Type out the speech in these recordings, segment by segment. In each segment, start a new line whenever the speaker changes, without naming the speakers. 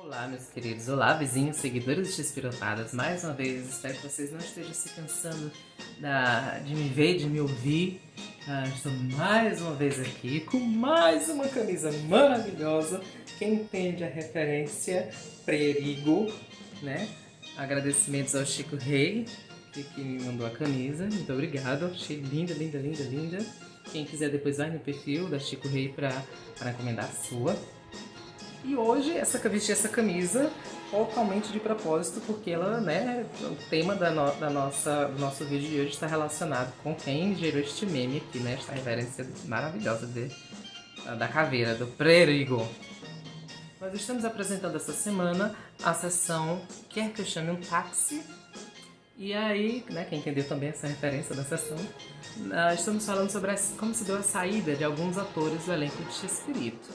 Olá, meus queridos. Olá, vizinhos, seguidores de Despirotadas. Mais uma vez, espero que vocês não estejam se cansando de me ver, de me ouvir. Estou mais uma vez aqui com mais uma camisa maravilhosa. Quem entende a referência, perigo, né? Agradecimentos ao Chico Rei, que me mandou a camisa. Muito obrigado. Achei linda, linda, linda, linda. Quem quiser depois vai no perfil da Chico Rei para encomendar a sua. E hoje vesti essa camisa totalmente de propósito, porque ela, né, o tema do nosso vídeo de hoje está relacionado com quem gerou este meme aqui, né, esta referência maravilhosa da caveira, do perigo. Nós estamos apresentando essa semana a sessão Quer Que Eu Chame Um Táxi? E aí, né, quem entendeu também essa referência da sessão, estamos falando sobre como se deu a saída de alguns atores do elenco de Chespirito.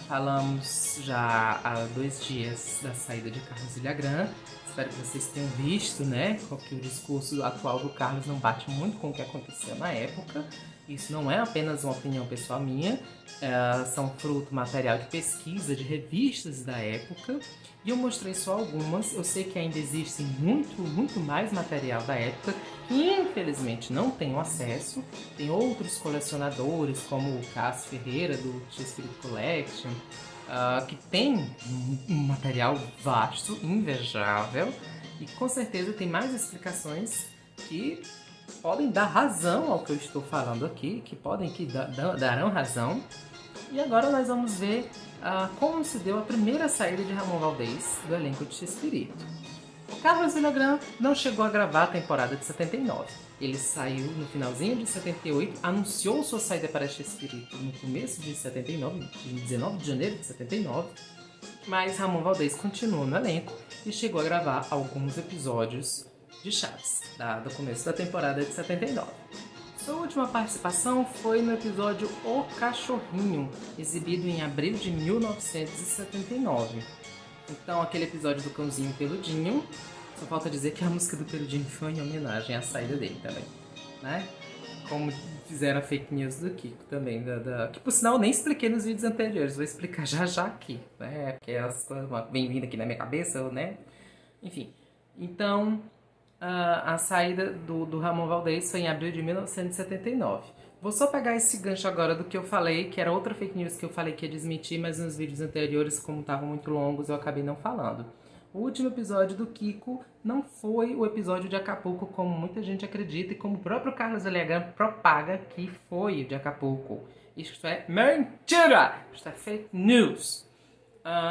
Falamos já há 2 dias da saída de Carlos Villagrán. Espero que vocês tenham visto, né, que o discurso atual do Carlos não bate muito com o que aconteceu na época. Isso não é apenas uma opinião pessoal minha, são fruto material de pesquisa de revistas da época. E eu mostrei só algumas. Eu sei que ainda existe muito, muito mais material da época que infelizmente não tenho acesso. Tem outros colecionadores, como o Cássio Ferreira, do Chespirito Collection, que tem um material vasto, invejável, e com certeza tem mais explicações que podem dar razão ao que eu estou falando aqui, darão razão. E agora nós vamos ver como se deu a primeira saída de Ramon Valdez do elenco de Chespirito. O Carlos Villagrán não chegou a gravar a temporada de 79. Ele saiu no finalzinho de 78, anunciou sua saída para Chespirito no começo de 79, em 19 de janeiro de 79, mas Ramon Valdez continuou no elenco e chegou a gravar alguns episódios de Chaves, do começo da temporada de 79. Sua última participação foi no episódio O Cachorrinho, exibido em abril de 1979. Então, aquele episódio do cãozinho peludinho, só falta dizer que a música do peludinho foi em homenagem à saída dele também, né? Como fizeram a fake news do Kiko também, que por sinal eu nem expliquei nos vídeos anteriores, vou explicar já aqui, né? Porque elas vem vindo aqui na minha cabeça, né? Enfim, então a saída do Ramon Valdez foi em abril de 1979. Vou só pegar esse gancho agora do que eu falei, que era outra fake news que eu falei que ia desmentir, mas nos vídeos anteriores, como estavam muito longos, eu acabei não falando. O último episódio do Kiko não foi o episódio de Acapulco, como muita gente acredita, e como o próprio Carlos Villagrán propaga que foi o de Acapulco. Isto é mentira! Isto é fake news.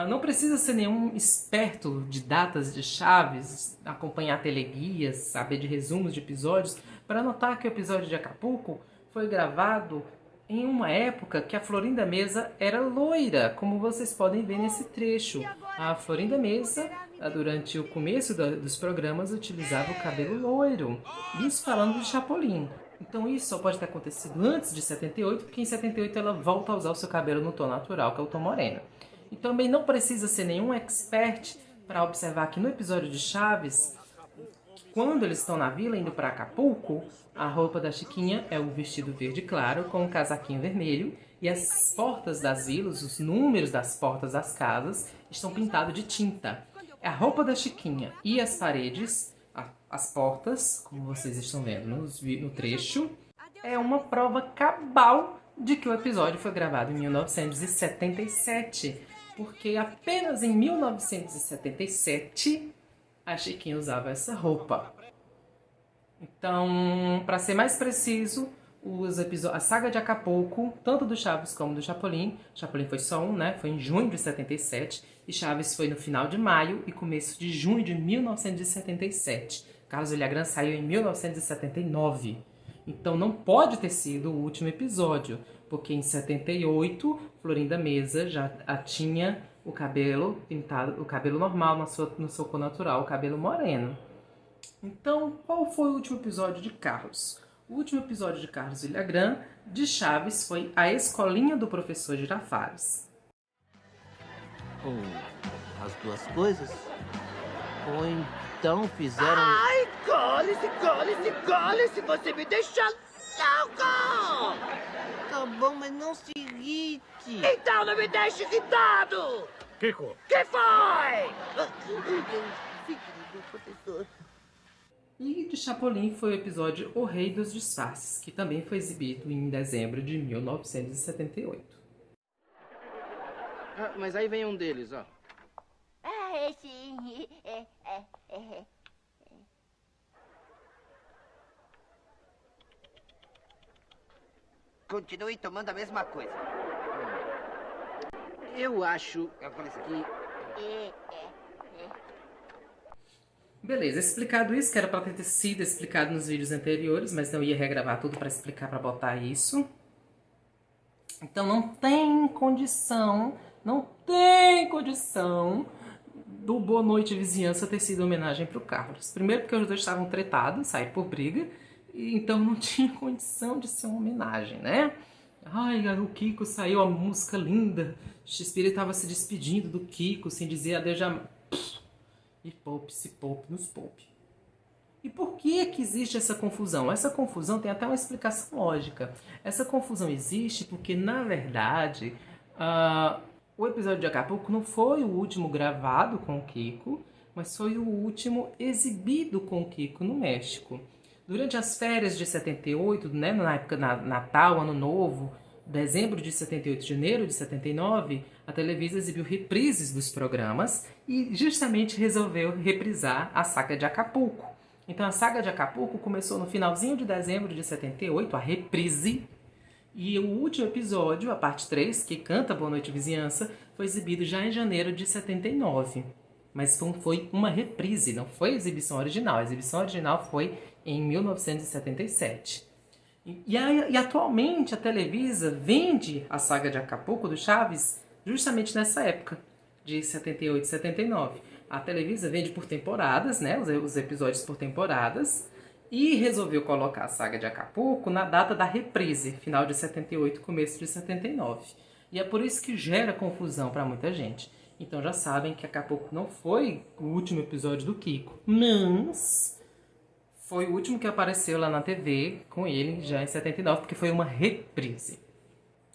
Não precisa ser nenhum esperto de datas de Chaves, acompanhar teleguias, saber de resumos de episódios, para notar que o episódio de Acapulco foi gravado em uma época que a Florinda Meza era loira, como vocês podem ver nesse trecho. A Florinda Meza, durante o começo dos programas, utilizava o cabelo loiro. Isso falando de Chapolin. Então isso só pode ter acontecido antes de 78, porque em 78 ela volta a usar o seu cabelo no tom natural, que é o tom moreno. E também não precisa ser nenhum expert para observar que no episódio de Chaves, quando eles estão na vila indo para Acapulco, a roupa da Chiquinha é o vestido verde claro com um casaquinho vermelho e as portas das vilas, os números das portas das casas estão pintados de tinta. A roupa da Chiquinha e as paredes, as portas, como vocês estão vendo no trecho, é uma prova cabal de que o episódio foi gravado em 1977, porque apenas em 1977 a Chiquinha usava essa roupa. Então, para ser mais preciso, a saga de Acapulco, tanto do Chaves como do Chapolin foi só um, né? Foi em junho de 77, e Chaves foi no final de maio e começo de junho de 1977. Carlos Villagrán saiu em 1979. Então não pode ter sido o último episódio, porque em 78, Florinda Meza já tinha o cabelo pintado, o cabelo normal no seu cor natural, o cabelo moreno. Então, qual foi o último episódio de Carlos? O último episódio de Carlos Villagrán de Chaves foi A Escolinha do Professor Girafales.
Ou as duas coisas? Ou então fizeram...
Ai, cole-se, você me deixa louco!
Tá bom, mas não se irrite.
Então não me deixe irritado!
Kiko.
Que foi?
Professor.
E de Chapolin foi o episódio O Rei dos Disfarces, que também foi exibido em dezembro de 1978.
Ah, mas aí vem um deles, ó.
Sim.
Continue tomando a mesma coisa.
Eu acho
Com licença.
que...
Beleza, explicado isso, que era para ter sido explicado nos vídeos anteriores, mas não ia regravar tudo para explicar, para botar isso. Então não tem condição do Boa Noite Vizinhança ter sido homenagem pro Carlos. Primeiro porque os dois estavam tretados, saíram por briga, e então não tinha condição de ser uma homenagem, né? Ai, o Kiko saiu, a música linda, Chespirito estava se despedindo do Kiko, sem dizer adeus jamais. E poupe-se, poupe, nos poupe. E por que que existe essa confusão? Essa confusão tem até uma explicação lógica. Essa confusão existe porque, na verdade, o episódio de Acapulco não foi o último gravado com o Kiko, mas foi o último exibido com o Kiko no México. Durante as férias de 78, né, na época Natal, Ano Novo, dezembro de 78, janeiro de 79, a Televisa exibiu reprises dos programas e justamente resolveu reprisar a saga de Acapulco. Então a saga de Acapulco começou no finalzinho de dezembro de 78, a reprise, e o último episódio, a parte 3, que canta Boa Noite Vizinhança, foi exibido já em janeiro de 79. Mas foi uma reprise, não foi a exibição original. A exibição original foi em 1977. E atualmente a Televisa vende a saga de Acapulco do Chaves justamente nessa época, de 78 e 79. A Televisa vende por temporadas, né, os episódios por temporadas, e resolveu colocar a saga de Acapulco na data da reprise, final de 78, começo de 79. E é por isso que gera confusão para muita gente. Então já sabem que Acapulco não foi o último episódio do Kiko, mas foi o último que apareceu lá na TV com ele já em 79, porque foi uma reprise.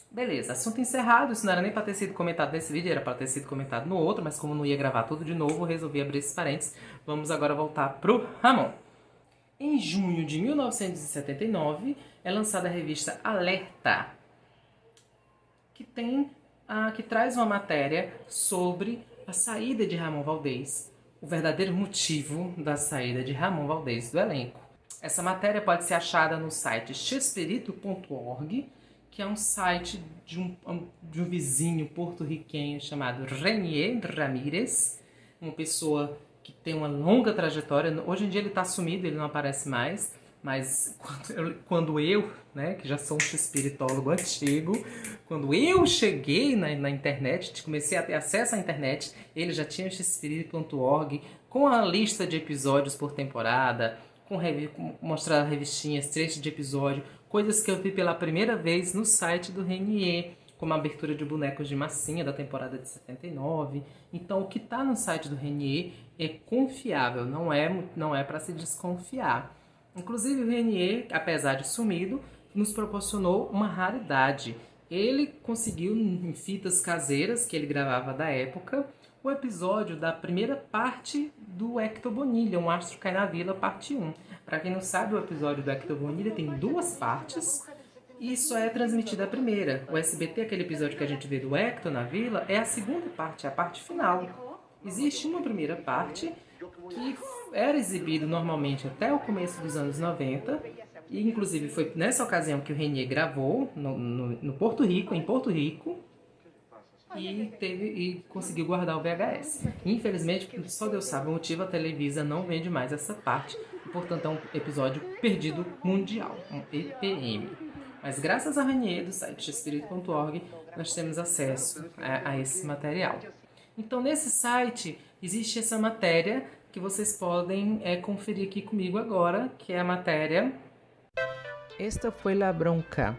Beleza, assunto encerrado. Isso não era nem para ter sido comentado nesse vídeo, era para ter sido comentado no outro, mas como não ia gravar tudo de novo, eu resolvi abrir esses parênteses. Vamos agora voltar pro Ramon. Em junho de 1979 é lançada a revista Alerta, que traz uma matéria sobre a saída de Ramon Valdez, o verdadeiro motivo da saída de Ramon Valdez do elenco. Essa matéria pode ser achada no site chespirito.org, que é um site de um vizinho porto-riquenho chamado Renier Ramírez, uma pessoa que tem uma longa trajetória. Hoje em dia ele está sumido, ele não aparece mais, mas quando eu, né, que já sou um chespiritólogo antigo, quando eu cheguei na internet, comecei a ter acesso à internet, ele já tinha o chespirito.org, com a lista de episódios por temporada, mostrar revistinhas, trechos de episódio, coisas que eu vi pela primeira vez no site do Renier, como a abertura de bonecos de massinha da temporada de 79. Então, o que está no site do Renier é confiável, não é para se desconfiar. Inclusive, o Renier, apesar de sumido, nos proporcionou uma raridade. Ele conseguiu, em fitas caseiras que ele gravava da época, o episódio da primeira parte do Hector Bonilha, Um Astro Cai na Vila, parte 1. Para quem não sabe, o episódio do Hector Bonilha tem 2 partes e só é transmitida a primeira. O SBT, aquele episódio que a gente vê do Hector na Vila, é a segunda parte, é a parte final. Existe uma primeira parte que era exibido normalmente até o começo dos anos 90, e inclusive foi nessa ocasião que o Renier gravou no Porto Rico, em Porto Rico, e conseguiu guardar o VHS. Infelizmente, só Deus sabe o motivo, a Televisa não vende mais essa parte, e portanto é um episódio perdido mundial, um EPM. Mas graças a Renier do site chespirito.org nós temos acesso a esse material. Então nesse site existe essa matéria que vocês podem conferir aqui comigo agora, que é a matéria Esta foi la bronca.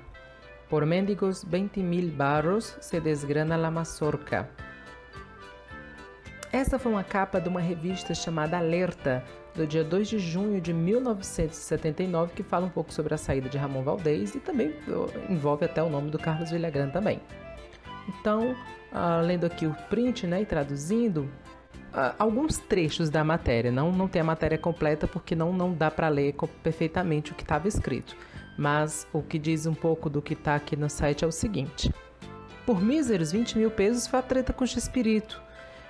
Por mendigos 20.000 barros se desgrana la mazorca. Essa foi uma capa de uma revista chamada Alerta, do dia 2 de junho de 1979, que fala um pouco sobre a saída de Ramon Valdez e também envolve até o nome do Carlos Villagrán também. Então, lendo aqui o print, né, e traduzindo, alguns trechos da matéria. Não tem a matéria completa porque não dá para ler perfeitamente o que estava escrito. Mas o que diz um pouco do que está aqui no site é o seguinte. Por míseros 20 mil pesos foi a treta com o X-Espírito.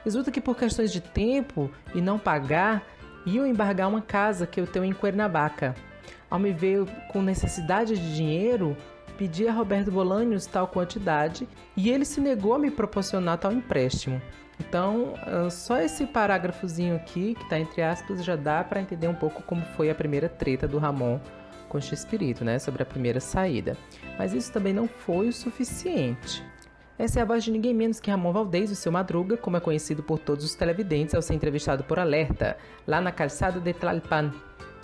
Resulta que por questões de tempo e não pagar, iam embargar uma casa que eu tenho em Cuernavaca. Ao me ver com necessidade de dinheiro, pedi a Roberto Bolanhos tal quantidade e ele se negou a me proporcionar tal empréstimo. Então, só esse parágrafozinho aqui, que está entre aspas, já dá para entender um pouco como foi a primeira treta do Ramon com o X-Espírito, né? Sobre a primeira saída. Mas isso também não foi o suficiente. Essa é a voz de ninguém menos que Ramon Valdez, o Seu Madruga, como é conhecido por todos os televidentes ao ser entrevistado por Alerta, lá na calçada de Tlalpan,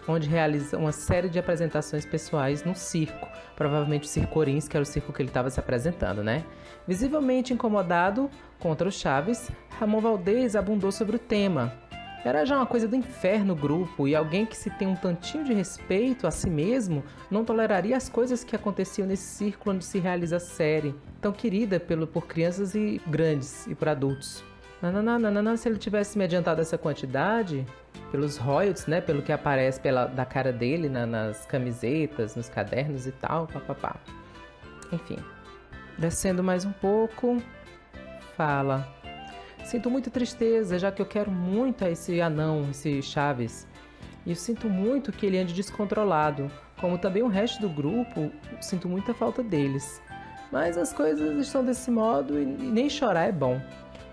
onde realiza uma série de apresentações pessoais no circo, provavelmente o Circo Orins, que era o circo que ele estava se apresentando, né? Visivelmente incomodado contra o Chaves, Ramon Valdez abundou sobre o tema. Era já uma coisa do inferno o grupo, e alguém que se tem um tantinho de respeito a si mesmo não toleraria as coisas que aconteciam nesse círculo onde se realiza a série, tão querida por crianças e grandes e por adultos. Se ele tivesse me adiantado essa quantidade, pelos royalties, né, pelo que aparece da cara dele nas camisetas, nos cadernos e tal, papapá. Enfim, descendo mais um pouco, fala: sinto muita tristeza, já que eu quero muito a esse anão, esse Chaves. E eu sinto muito que ele ande descontrolado, como também o resto do grupo, sinto muita falta deles. Mas as coisas estão desse modo e nem chorar é bom.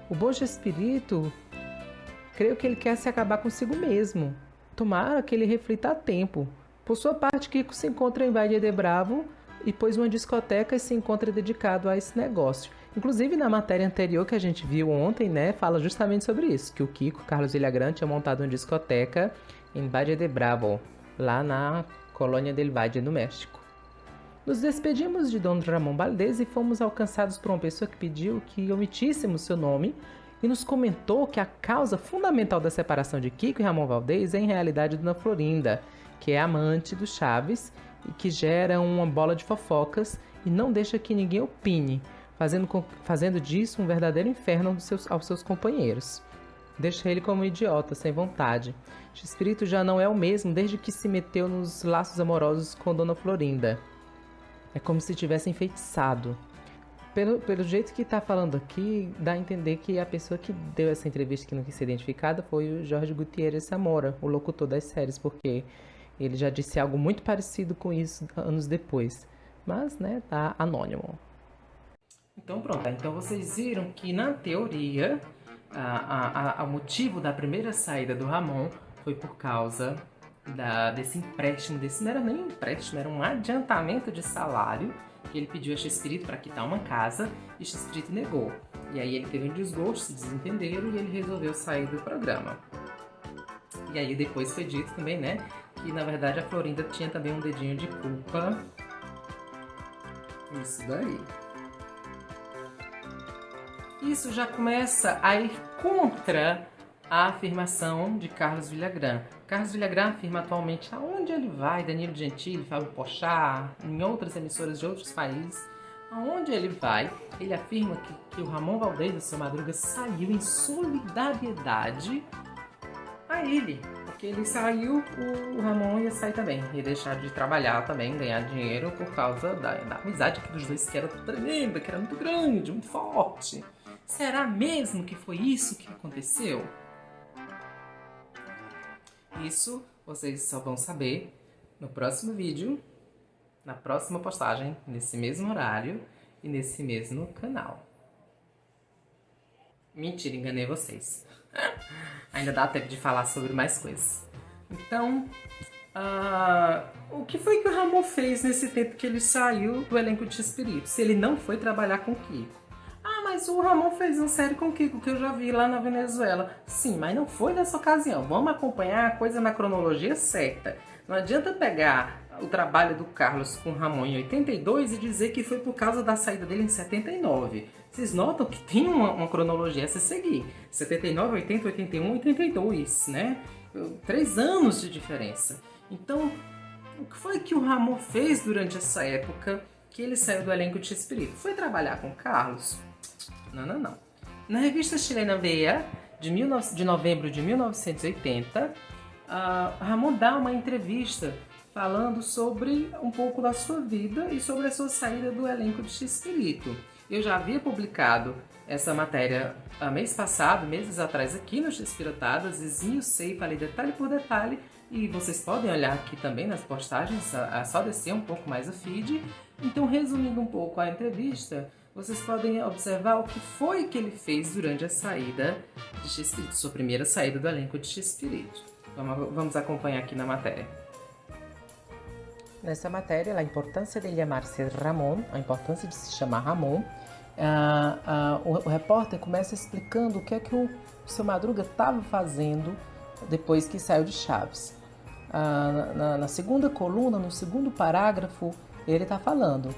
O bom espírito, creio que ele quer se acabar consigo mesmo. Tomara que ele reflita a tempo. Por sua parte, Kiko se encontra em Valle de Bravo e pôs uma discoteca e se encontra dedicado a esse negócio. Inclusive, na matéria anterior que a gente viu ontem, né, fala justamente sobre isso, que o Kiko, Carlos Villagrán, tinha montado uma discoteca em Valle de Bravo, lá na colônia del Valle, no México. Nos despedimos de Dom Ramon Valdez e fomos alcançados por uma pessoa que pediu que omitíssemos seu nome e nos comentou que a causa fundamental da separação de Kiko e Ramon Valdez é em realidade Dona Florinda, que é amante do Chaves e que gera uma bola de fofocas e não deixa que ninguém opine, fazendo disso um verdadeiro inferno aos seus companheiros. Deixa ele como um idiota, sem vontade. O espírito já não é o mesmo desde que se meteu nos laços amorosos com Dona Florinda. É como se tivesse enfeitiçado. Pelo jeito que tá falando aqui, dá a entender que a pessoa que deu essa entrevista que não quis ser identificada foi o Jorge Gutierrez Zamora, o locutor das séries, porque ele já disse algo muito parecido com isso anos depois. Mas, né, tá anônimo. Então pronto, então vocês viram que na teoria o motivo da primeira saída do Ramon foi por causa desse empréstimo, não era nem um empréstimo, era um adiantamento de salário que ele pediu a X-Espírito para quitar uma casa e X-Espírito negou. E aí ele teve um desgosto, se desentenderam e ele resolveu sair do programa. E aí depois foi dito também, né, que na verdade a Florinda tinha também um dedinho de culpa. Isso daí. Isso já começa a ir contra a afirmação de Carlos Villagrán. Carlos Villagrán afirma atualmente aonde ele vai, Danilo Gentili, Fábio Porchat, em outras emissoras de outros países, aonde ele vai, ele afirma que o Ramon Valdez, do Seu Madruga, saiu em solidariedade a ele. Porque ele saiu, o Ramon ia sair também, ia deixar de trabalhar também, ganhar dinheiro por causa da amizade dos dois, que era tremenda, que era muito grande, muito forte. Será mesmo que foi isso que aconteceu? Isso vocês só vão saber no próximo vídeo, na próxima postagem, nesse mesmo horário e nesse mesmo canal. Mentira, enganei vocês. Ainda dá tempo de falar sobre mais coisas. Então, o que foi que o Ramon fez nesse tempo que ele saiu do elenco de X-Espírito? Se ele não foi trabalhar com o Kiko. Mas o Ramon fez uma série com o Kiko, que eu já vi lá na Venezuela. Sim, mas não foi nessa ocasião. Vamos acompanhar a coisa na cronologia certa. Não adianta pegar o trabalho do Carlos com o Ramon em 82 e dizer que foi por causa da saída dele em 79. Vocês notam que tem uma cronologia a se seguir. 79, 80, 81, 82, né? 3 anos de diferença. Então, o que foi que o Ramon fez durante essa época que ele saiu do elenco de X-Espírito? Foi trabalhar com o Carlos? Não. Na revista chilena Veja, de novembro de 1980, Ramon dá uma entrevista falando sobre um pouco da sua vida e sobre a sua saída do elenco de Chespirito. Eu já havia publicado essa matéria mês passado, meses atrás, aqui no Chispirotadas, esmiucei, falei detalhe por detalhe, e vocês podem olhar aqui também nas postagens, é só descer um pouco mais o feed. Então, resumindo um pouco a entrevista, vocês podem observar o que foi que ele fez durante a saída de Chespirito, sua primeira saída do elenco de Chespirito. Vamos acompanhar aqui na matéria. Nessa matéria, a importância de chamar-se Ramon, a importância de se chamar Ramon, o repórter começa explicando o que é que o seu Madruga estava fazendo depois que saiu de Chaves. Na segunda coluna, no segundo parágrafo, ele está falando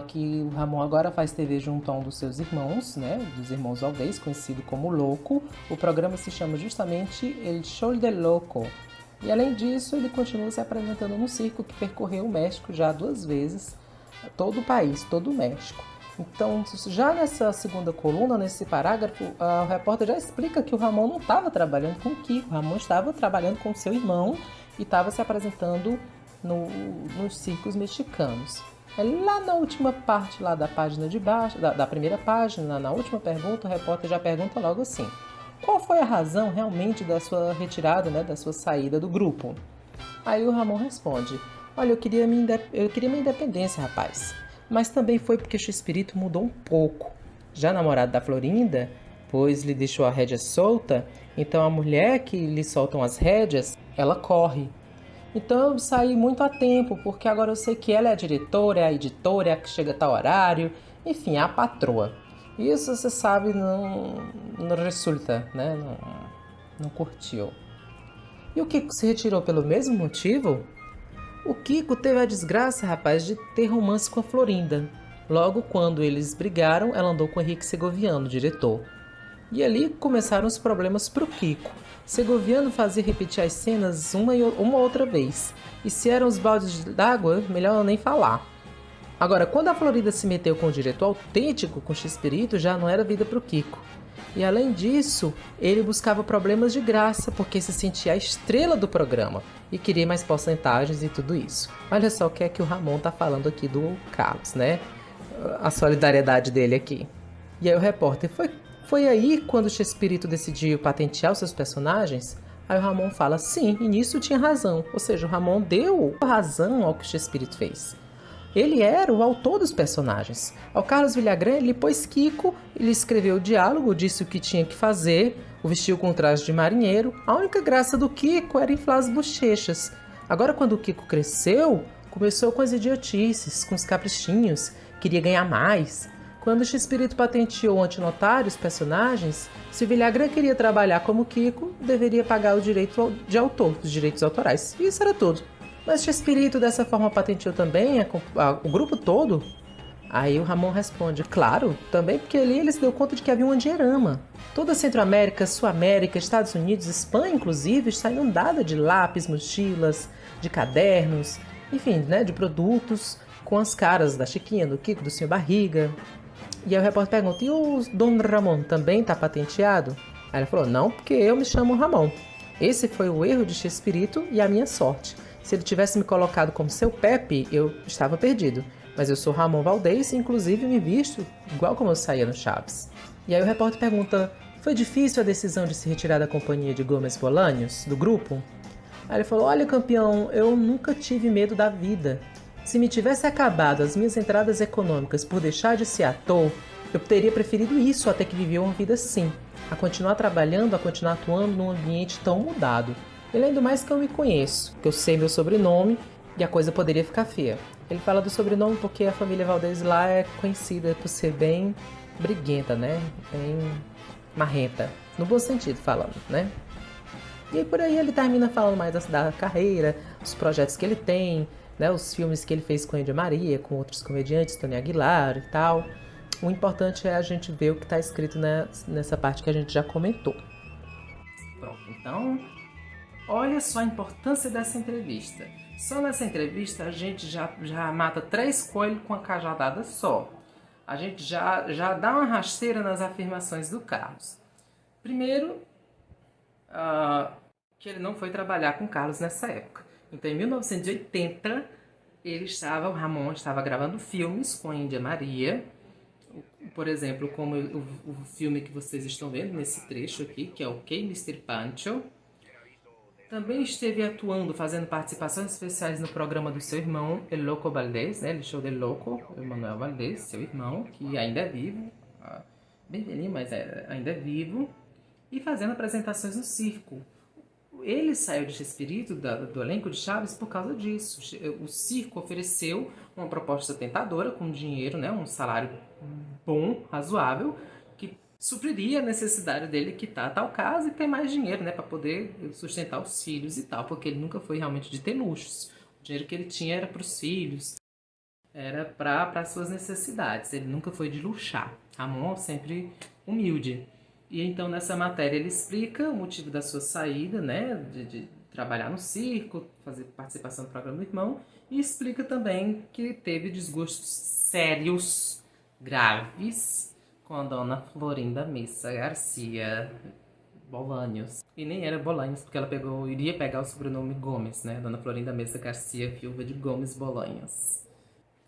que o Ramon agora faz TV junto a um dos seus irmãos, né, dos irmãos Valdez, conhecido como Louco. O programa se chama justamente El Show de Loco. E além disso, ele continua se apresentando no circo que percorreu o México já 2 vezes, todo o país, todo o México. Então, já nessa segunda coluna, nesse parágrafo, o repórter já explica que o Ramon não estava trabalhando com o Kiko, o Ramon estava trabalhando com seu irmão e estava se apresentando nos circos mexicanos. Lá na última parte lá da página de baixo, da primeira página, na última pergunta, o repórter já pergunta logo assim: qual foi a razão realmente da sua retirada, né, da sua saída do grupo? Aí o Ramon responde: olha, eu queria minha independência, rapaz. Mas também foi porque o Chespirito mudou um pouco. Já namorado da Florinda, pois lhe deixou a rédea solta, então a mulher que lhe soltam as rédeas, ela corre. Então eu saí muito a tempo, porque agora eu sei que ela é a diretora, é a editora, é a que chega a tal horário, enfim, é a patroa. Isso, você sabe, não resulta, né? Não curtiu. E o Kiko se retirou pelo mesmo motivo? O Kiko teve a desgraça, rapaz, de ter romance com a Florinda. Logo, quando eles brigaram, ela andou com o Henrique Segoviano, diretor. E ali começaram os problemas pro Kiko. Segoviano fazia repetir as cenas uma outra vez. E se eram os baldes d'água, melhor nem falar. Agora, quando a Florinda se meteu com o diretor autêntico, com o Chespirito, já não era vida pro Kiko. E além disso, ele buscava problemas de graça, porque se sentia a estrela do programa e queria mais porcentagens e tudo isso. Olha só o que é que o Ramon tá falando aqui do Carlos, né? A solidariedade dele aqui. E aí o repórter, foi aí quando o Chespirito decidiu patentear os seus personagens? Aí o Ramon fala, sim, e nisso tinha razão. Ou seja, o Ramon deu razão ao que o Chespirito fez. Ele era o autor dos personagens. Ao Carlos Villagrán, ele pôs Kiko, ele escreveu o diálogo, disse o que tinha que fazer, o vestiu com traje de marinheiro. A única graça do Kiko era inflar as bochechas. Agora, quando o Kiko cresceu, começou com as idiotices, com os caprichinhos, queria ganhar mais. Quando o Chespirito patenteou o antinotário, os personagens, se o Villagrán queria trabalhar como Kiko, deveria pagar o direito de autor, os direitos autorais. E isso era tudo. Mas Chespirito dessa forma patenteou também o grupo todo? Aí o Ramon responde, claro, também porque ali ele se deu conta de que havia um diorama. Toda a Centro-América, Sul-América, Estados Unidos, Espanha inclusive, está inundada de lápis, mochilas, de cadernos, enfim, né, de produtos com as caras da Chiquinha, do Kiko, do Sr. Barriga. E aí o repórter pergunta, e o Dom Ramon também está patenteado? Aí ele falou, não, porque eu me chamo Ramon. Esse foi o erro de Chespirito e a minha sorte. Se ele tivesse me colocado como seu Pepe, eu estava perdido. Mas eu sou Ramon Valdez e inclusive me visto igual como eu saía no Chaves. E aí o repórter pergunta, foi difícil a decisão de se retirar da companhia de Gomes Bolanhos, do grupo? Aí ele falou, olha campeão, eu nunca tive medo da vida. Se me tivesse acabado as minhas entradas econômicas por deixar de ser ator, eu teria preferido isso até que viver uma vida assim. A continuar trabalhando, a continuar atuando num ambiente tão mudado. Ele ainda mais que eu me conheço, que eu sei meu sobrenome e a coisa poderia ficar feia. Ele fala do sobrenome porque a família Valdez lá é conhecida por ser bem briguenta, né? Bem marrenta, no bom sentido falando, né? E aí por aí ele termina falando mais da carreira, os projetos que ele tem, né? Os filmes que ele fez com a Índia Maria, com outros comediantes, Tony Aguilar e tal. O importante é a gente ver o que está escrito nessa parte que a gente já comentou. Pronto, então... Olha só a importância dessa entrevista. Só nessa entrevista a gente já mata 3 coelhos com a cajadada só. a gente já dá uma rasteira nas afirmações do Carlos. Primeiro, que ele não foi trabalhar com Carlos nessa época. Então, em 1980, o Ramon estava gravando filmes com a Índia Maria, por exemplo, como o filme que vocês estão vendo nesse trecho aqui, que é o Ok, Mr. Pancho. Também esteve atuando, fazendo participações especiais no programa do seu irmão, El Loco Valdés, né? Ele show de Loco, Emanuel Valdés, seu irmão, que ainda é vivo, bem velhinho, mas ainda é vivo, e fazendo apresentações no circo. Ele saiu de Chespirito, do elenco de Chaves, por causa disso. O circo ofereceu uma proposta tentadora, com dinheiro, né? Um salário bom, razoável, que supriria a necessidade dele quitar tal casa e ter mais dinheiro, né, para poder sustentar os filhos e tal, porque ele nunca foi realmente de ter luxos. O dinheiro que ele tinha era para os filhos, era para as suas necessidades. Ele nunca foi de luxar. Ramon sempre humilde. E então nessa matéria ele explica o motivo da sua saída, né, de trabalhar no circo, fazer participação no programa do irmão, e explica também que teve desgostos sérios, graves, com a dona Florinda Messa Garcia Bolanhos. E nem era Bolanhos, porque ela iria pegar o sobrenome Gomes, né? Dona Florinda Messa Garcia, viúva de Gomes Bolanhos.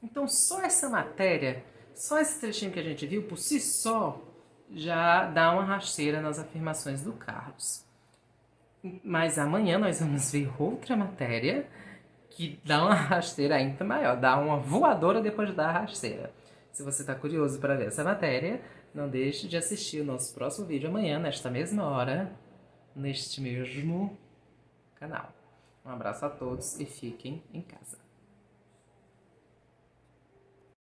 Então só essa matéria, só esse trechinho que a gente viu, por si só, já dá uma rasteira nas afirmações do Carlos. Mas amanhã nós vamos ver outra matéria que dá uma rasteira ainda maior, dá uma voadora depois da rasteira. Se você está curioso para ver essa matéria, não deixe de assistir o nosso próximo vídeo amanhã, nesta mesma hora, neste mesmo canal. Um abraço a todos e fiquem em casa.